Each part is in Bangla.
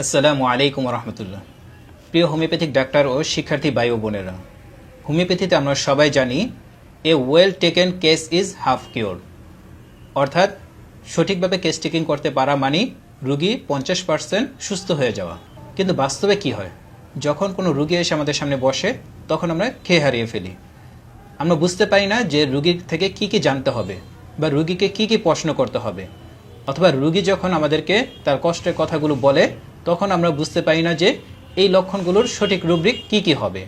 আসসালামু আলাইকুম রহমতুল্লাহ। প্রিয় হোমিওপ্যাথিক ডাক্তার ও শিক্ষার্থী ভাই ও বোনেরা, হোমিওপ্যাথিতে আমরা সবাই জানি a well taken case is half cure, অর্থাৎ সঠিকভাবে কেস টেকিং করতে পারা মানে রুগী 50% সুস্থ হয়ে যাওয়া। কিন্তু বাস্তবে কি হয়, যখন কোনো রুগী এসে আমাদের সামনে বসে তখন আমরা খেয়ে হারিয়ে ফেলি। আমরা বুঝতে পারি না যে রুগীর থেকে কি কি জানতে হবে বা রুগীকে কি কি প্রশ্ন করতে হবে, অথবা রুগী যখন আমাদেরকে তার কষ্টের কথাগুলো বলে তখন আমরা বুঝতে পারি না যে এই লক্ষণগুলোর সঠিক রুব্রিক কি কি হবে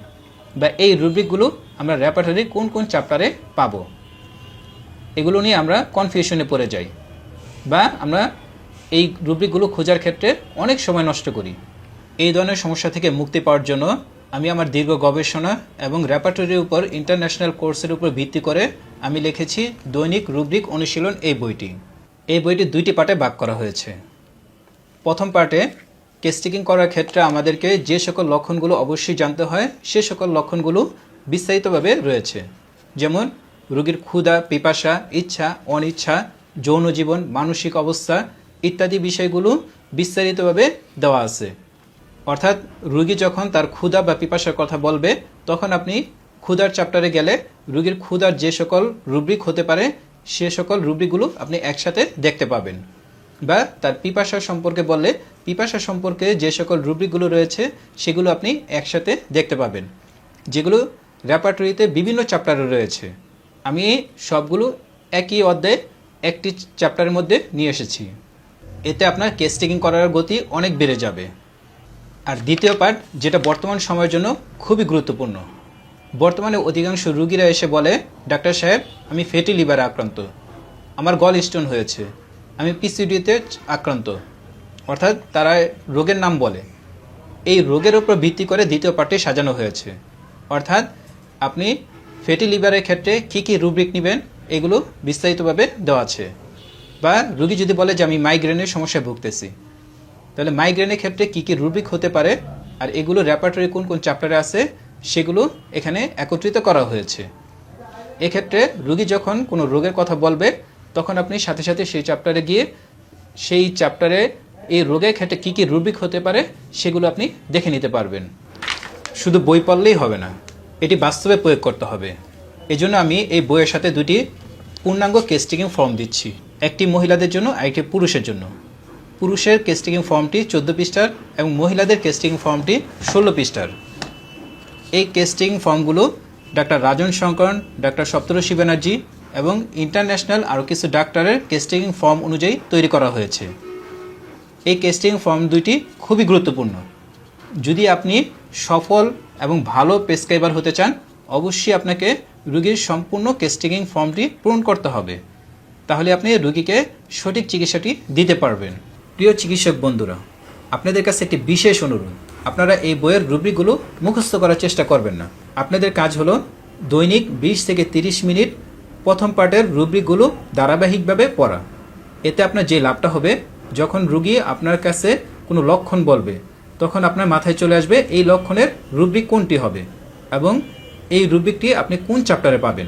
বা এই রুব্রিকগুলো আমরা রেপার্টরি কোন কোন চ্যাপ্টারে পাবো। এগুলো নিয়ে আমরা কনফিউশনে পড়ে যাই বা আমরা এই রুব্রিকগুলো খোঁজার ক্ষেত্রে অনেক সময় নষ্ট করি। এই ধরনের সমস্যা থেকে মুক্তি পাওয়ার জন্য আমি আমার দীর্ঘ গবেষণা এবং রেপার্টরির উপর ইন্টারন্যাশনাল কোর্সের উপর ভিত্তি করে আমি লিখেছি দৈনিক রুব্রিক অনুশীলন এই বইটি। এই বইটি দুইটি পার্টে ভাগ করা হয়েছে। প্রথম পার্টে কেস টেকিং করার ক্ষেত্রে আমাদেরকে যে সকল লক্ষণগুলো অবশ্যই জানতে হয় সে সকল লক্ষণগুলো বিস্তারিতভাবে রয়েছে, যেমন রোগীর ক্ষুধা, পিপাসা, ইচ্ছা, অনিচ্ছা, যৌন জীবন, মানসিক অবস্থা ইত্যাদি বিষয়গুলো বিস্তারিতভাবে দেওয়া আছে। অর্থাৎ রোগী যখন তার ক্ষুধা বা পিপাসার কথা বলবে তখন আপনি ক্ষুধার চ্যাপ্টারে গেলে রোগীর ক্ষুধার যে সকল রুব্রিক হতে পারে সে সকল রুব্রিকগুলো আপনি একসাথে দেখতে পাবেন, বা তার পিপাসা সম্পর্কে বললে পিপাসা সম্পর্কে যে সকল রুব্রিকগুলো রয়েছে সেগুলো আপনি একসাথে দেখতে পাবেন, যেগুলো রেপার্টরিতে বিভিন্ন চ্যাপ্টারে রয়েছে। আমি সবগুলো একই অধ্যায়ে একটি চ্যাপ্টারের মধ্যে নিয়ে এসেছি। এতে আপনার কেস টেকিং করার গতি অনেক বেড়ে যাবে। আর দ্বিতীয় পার্ট, যেটা বর্তমান সময়ের জন্য খুবই গুরুত্বপূর্ণ। বর্তমানে অধিকাংশ রুগীরা এসে বলে, ডাক্তার সাহেব আমি ফ্যাটি লিভারে আক্রান্ত, আমার গল স্টোন হয়েছে, আমি পিসিওডিতে আক্রান্ত, অর্থাৎ তারা রোগের নাম বলে। এই রোগের উপর ভিত্তি করে দ্বিতীয় পার্টটি সাজানো হয়েছে। অর্থাৎ আপনি ফ্যাটি লিভারের ক্ষেত্রে কী কী রুব্রিক নেবেন এগুলো বিস্তারিতভাবে দেওয়া আছে। বা রুগী যদি বলে যে আমি মাইগ্রেনের সমস্যায় ভুগতেছি, তাহলে মাইগ্রেনের ক্ষেত্রে কী কী রুব্রিক হতে পারে আর এগুলো রেপার্টরি কোন কোন চ্যাপ্টারে আছে সেগুলো এখানে একত্রিত করা হয়েছে। এক্ষেত্রে রুগী যখন কোনো রোগের কথা বলবে তখন আপনি সাথে সাথে সেই চ্যাপ্টারে গিয়ে সেই চ্যাপ্টারে এই রোগের ক্ষেত্রে কী কী রুব্রিক হতে পারে সেগুলো আপনি দেখে নিতে পারবেন। শুধু বই পড়লেই হবে না, এটি বাস্তবে প্রয়োগ করতে হবে। এজন্য আমি এই বইয়ের সাথে দুটি পূর্ণাঙ্গ কেস টেকিং ফর্ম দিচ্ছি, একটি মহিলাদের জন্য আরেকটি পুরুষের জন্য। পুরুষের কেস টেকিং ফর্মটি 14 পৃষ্ঠার এবং মহিলাদের কেস টেকিং ফর্মটি 16 পৃষ্ঠার। এই কেস টেকিং ফর্মগুলো ডাক্তার রাজন শঙ্করন, ডাক্তার সপ্তর্ষি ব্যানার্জি এবং ইন্টারন্যাশনাল আরও কিছু ডাক্তারের কেস টেকিং ফর্ম অনুযায়ী তৈরি করা হয়েছে। এই কেস টেকিং ফর্ম দুইটি খুবই গুরুত্বপূর্ণ। যদি আপনি সফল এবং ভালো প্রেসক্রাইবার হতে চান অবশ্যই আপনাকে রোগীর সম্পূর্ণ কেস টেকিং ফর্মটি পূরণ করতে হবে, তাহলে আপনি রোগীকে সঠিক চিকিৎসাটি দিতে পারবেন। প্রিয় চিকিৎসক বন্ধুরা, আপনাদের কাছে একটি বিশেষ অনুরোধ, আপনারা এই বইয়ের রুব্রিকগুলো মুখস্থ করার চেষ্টা করবেন না। আপনাদের কাজ হলো দৈনিক 20 থেকে 30 মিনিট প্রথম পার্টের রুব্রিকগুলো ধারাবাহিকভাবে পড়া। এতে আপনার যে লাভটা হবে, যখন রুগী আপনার কাছে কোনো লক্ষণ বলবে তখন আপনার মাথায় চলে আসবে এই লক্ষণের রুব্রিক কোনটি হবে এবং এই রুব্রিকটি আপনি কোন চ্যাপ্টারে পাবেন।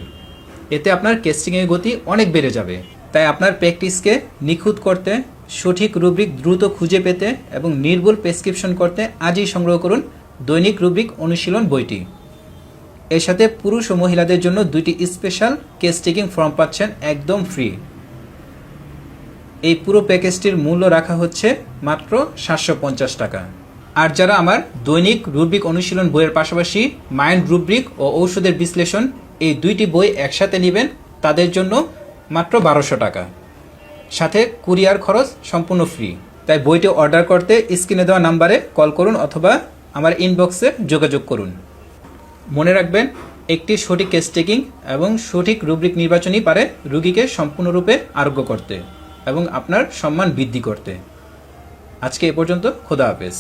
এতে আপনার কেস টেকিংয়ের গতি অনেক বেড়ে যাবে। তাই আপনার প্র্যাকটিসকে নিখুঁত করতে, সঠিক রুব্রিক দ্রুত খুঁজে পেতে এবং নির্ভুল প্রেসক্রিপশন করতে আজই সংগ্রহ করুন দৈনিক রুব্রিক অনুশীলন বইটি। এর সাথে পুরুষ ও মহিলাদের জন্য দুইটি স্পেশাল কেস টেকিং ফর্ম পাচ্ছেন একদম ফ্রি। এই পুরো প্যাকেজটির মূল্য রাখা হচ্ছে মাত্র 750 টাকা। আর যারা আমার দৈনিক রুব্রিক অনুশীলন বইয়ের পাশাপাশি মাইন্ড রুব্রিক ও ঔষধের বিশ্লেষণ এই দুইটি বই একসাথে নেবেন তাদের জন্য মাত্র 1200 টাকা, সাথে কুরিয়ার খরচ সম্পূর্ণ ফ্রি। তাই বইটি অর্ডার করতে স্ক্রিনে দেওয়া নাম্বারে কল করুন অথবা আমার ইনবক্সে যোগাযোগ করুন। মনে রাখবেন, একটি সঠিক কেস টেকিং এবং সঠিক রুব্রিক নির্বাচনই পারে রোগীকে সম্পূর্ণরূপে আরোগ্য করতে এবং আপনার সম্মান বৃদ্ধি করতে। আজকে এ পর্যন্ত, খোদা হাফেজ।